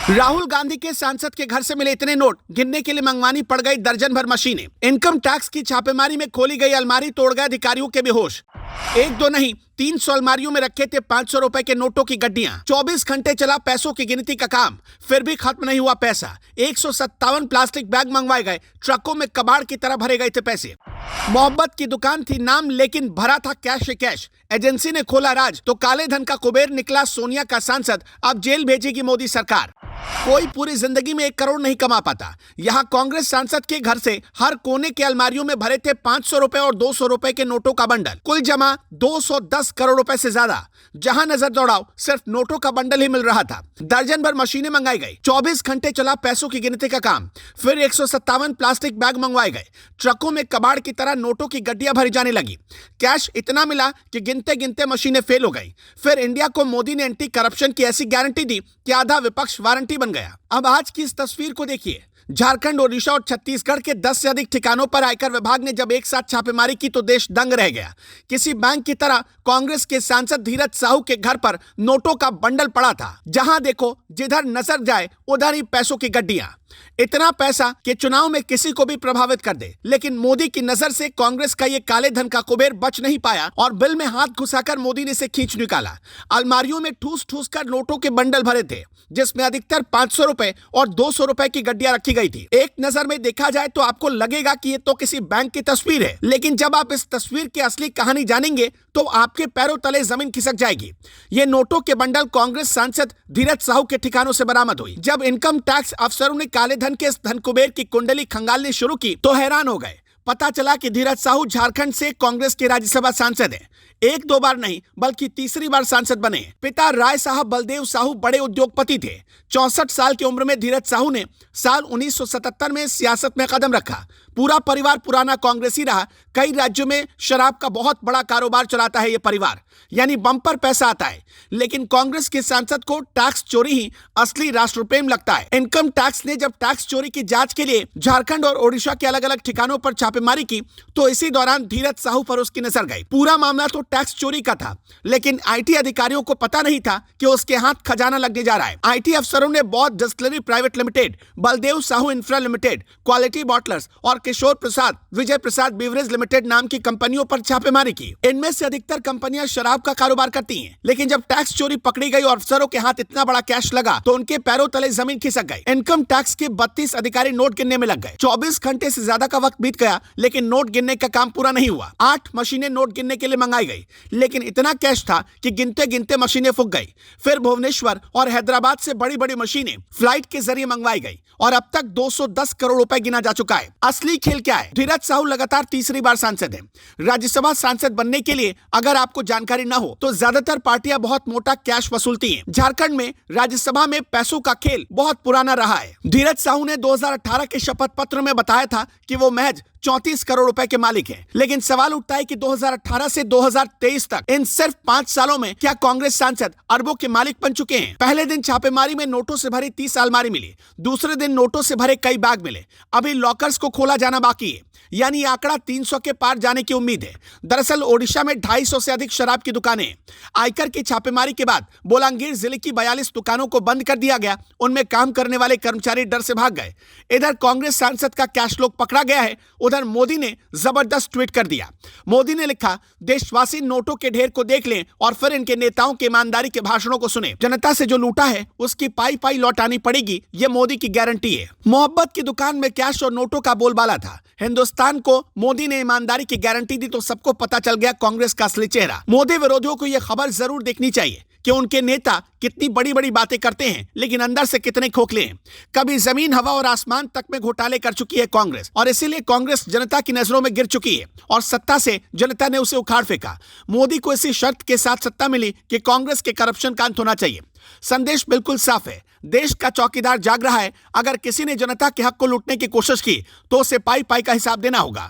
राहुल गांधी के सांसद के घर से मिले इतने नोट गिनने के लिए मंगवानी पड़ गई दर्जन भर मशीनें। इनकम टैक्स की छापेमारी में खोली गई अलमारी तोड़ गए अधिकारियों के बेहोश। एक दो नहीं 300 अलमारियों में रखे थे 500 रुपए के नोटों की गड्डियां। 24 घंटे चला पैसों की गिनती का काम, फिर भी खत्म नहीं हुआ पैसा। 157 प्लास्टिक बैग मंगवाए गए, ट्रकों में कबाड़ की तरह भरे गए थे पैसे। मोहब्बत की दुकान थी नाम, लेकिन भरा था कैश ही कैश। एजेंसी ने खोला राज तो काले धन का कुबेर निकला सोनिया का सांसद, अब जेल भेजेगी मोदी सरकार। कोई पूरी जिंदगी में 1 करोड़ नहीं कमा पाता। यहाँ कांग्रेस सांसद के घर से हर कोने के अलमारियों में भरे थे 500 रुपए और 200 रुपए के नोटों का बंडल, कुल जमा 210 करोड़ रुपए से ज्यादा। जहां नजर दौड़ाओ सिर्फ नोटों का बंडल ही मिल रहा था। दर्जन भर मशीनें मंगाई गई, 24 घंटे चला पैसों की गिनती का काम, फिर 157 प्लास्टिक बैग मंगवाए गए। ट्रकों में कबाड़ की तरह नोटों की गड्डियां भरी जाने लगी। कैश इतना मिला कि गिनते गिनते मशीनें फेल हो गई। फिर इंडिया को मोदी ने एंटी करप्शन की ऐसी गारंटी दी कि आधा विपक्ष वारंटी बन गया। अब आज की इस तस्वीर को देखिए। झारखंड, ओडिशा और छत्तीसगढ़ के 10 से अधिक ठिकानों पर आयकर विभाग ने जब एक साथ छापेमारी की तो देश दंग रह गया। किसी बैंक की तरह कांग्रेस के सांसद धीरज साहू के घर पर नोटों का बंडल पड़ा था। जहां देखो जिधर नजर जाए उधर ही पैसों की गड्डियां। इतना पैसा कि चुनाव में किसी को भी प्रभावित कर दे। लेकिन मोदी की नजर से कांग्रेस का ये काले धन का कुबेर बच नहीं पाया और बिल में हाथ घुसाकर मोदी ने इसे खींच निकाला। अलमारियों में ठूस ठूस कर नोटों के बंडल भरे थे, जिसमें अधिकतर 500 रुपए और 200 रुपए की गड्डियां रखी गई थी। एक नजर में देखा जाए तो आपको लगेगा कि ये तो किसी बैंक की तस्वीर है, लेकिन जब आप इस तस्वीर की असली कहानी जानेंगे तो आपके पैरों तले जमीन खिसक जाएगी। ये नोटों के बंडल कांग्रेस सांसद धीरज साहू के ठिकानों से बरामद हुई। जब इनकम टैक्स अफसरों ने काले धन के इस धन कुबेर की कुंडली खंगालनी शुरू की तो हैरान हो गए। पता चला कि धीरज साहू झारखंड से कांग्रेस के राज्यसभा सांसद हैं। 1-2 बार नहीं बल्कि तीसरी बार सांसद बने। पिता राय साहब बलदेव साहू बड़े उद्योगपति थे। 64 साल की उम्र में धीरज साहू ने साल 1977 में सियासत में कदम रखा। पूरा परिवार पुराना कांग्रेसी रहा। कई राज्यों में शराब का बहुत बड़ा कारोबार चलाता है ये परिवार, यानी बम्पर पैसा आता है। लेकिन कांग्रेस के सांसद को टैक्स चोरी ही असली राष्ट्रप्रेम लगता है। इनकम टैक्स ने जब टैक्स चोरी की जांच के लिए झारखंड और ओडिशा के अलग अलग ठिकानों पर छापेमारी की तो इसी दौरान धीरज साहू पर उसकी नजर गई। पूरा मामला तो टैक्स चोरी का था, लेकिन आईटी अधिकारियों को पता नहीं था कि उसके हाथ खजाना लगने जा रहा है। आईटी अफसरों ने बौद्ध distillery private limited, Baldev Sahu infra limited, quality bottlers और किशोर प्रसाद विजय प्रसाद बीवरेज लिमिटेड नाम की कंपनियों पर छापेमारी की। इनमें से अधिकतर कंपनियां शराब का कारोबार करती हैं, लेकिन जब टैक्स चोरी पकड़ी गई और अफसरों के हाथ इतना बड़ा कैश लगा तो उनके पैरों तले जमीन खिसक गई। इनकम टैक्स के 32 अधिकारी नोट गिनने में लग गए। 24 घंटे से ज्यादा का वक्त बीत गया, लेकिन नोट गिनने का काम पूरा नहीं हुआ। 8 मशीनें नोट गिनने के लिए मंगाई गई, लेकिन इतना कैश था कि गिनते गिनते मशीनें फूक गई। फिर भुवनेश्वर और हैदराबाद से बड़ी बड़ी मशीनें फ्लाइट के जरिए मंगवाई गई और अब तक 210 करोड़ रुपए गिना जा चुका है। असली खेल क्या है? धीरज साहू लगातार तीसरी बार सांसद हैं। राज्यसभा सांसद बनने के लिए अगर आपको जानकारी न हो तो ज्यादातर पार्टियां बहुत मोटा कैश वसूलती हैं। झारखंड में राज्यसभा में पैसों का खेल बहुत पुराना रहा है। धीरज साहू ने 2018 के शपथ पत्र में बताया था कि वो महज 34 करोड़ रुपए के मालिक हैं। लेकिन सवाल उठता है कि 2018 से 2023 तक इन सिर्फ 5 सालों में क्या कांग्रेस सांसद अरबों के मालिक बन चुके हैं? पहले दिन छापेमारी में नोटों से भरी 30 अलमारी मिली, दूसरे दिन नोटों से भरे कई बैग मिले। अभी लॉकर्स को खोला जाना बाकी है, यानी आंकड़ा 300 के पार जाने की उम्मीद है। दरअसल ओडिशा में 250 से अधिक शराब की दुकानें हैं। आयकर की छापेमारी के बाद बोलांगीर जिले की 42 दुकानों को बंद कर दिया गया। उनमें काम करने वाले कर्मचारी डर से भाग गए। इधर कांग्रेस सांसद का कैश लोग पकड़ा गया है, उधर मोदी ने जबरदस्त ट्वीट कर दिया। मोदी ने लिखा, देशवासी नोटों के ढेर को देख लें और फिर इनके नेताओं के ईमानदारी के भाषणों को सुने। जनता से जो लूटा है उसकी पाई पाई लौटानी पड़ेगी, ये मोदी की गारंटी है। मोहब्बत की दुकान में कैश और नोटों का बोलबाला था। हिंदुस्तान को मोदी ने ईमानदारी की गारंटी दी तो सबको पता चल गया कांग्रेस का असली चेहरा। मोदी विरोधियों को यह खबर जरूर देखनी चाहिए कि उनके नेता कितनी बड़ी बड़ी बातें करते हैं, लेकिन अंदर से कितने खोखले हैं। कभी जमीन, हवा और आसमान तक में घोटाले कर चुकी है कांग्रेस, और इसीलिए कांग्रेस जनता की नजरों में गिर चुकी है और सत्ता से जनता ने उसे उखाड़ फेंका। मोदी को इसी शर्त के साथ सत्ता मिली कि कांग्रेस के करप्शन का अंत होना चाहिए। संदेश बिल्कुल साफ है, देश का चौकीदार जाग रहा है। अगर किसी ने जनता के हक को लूटने की कोशिश की तो उसे पाई पाई का हिसाब देना होगा।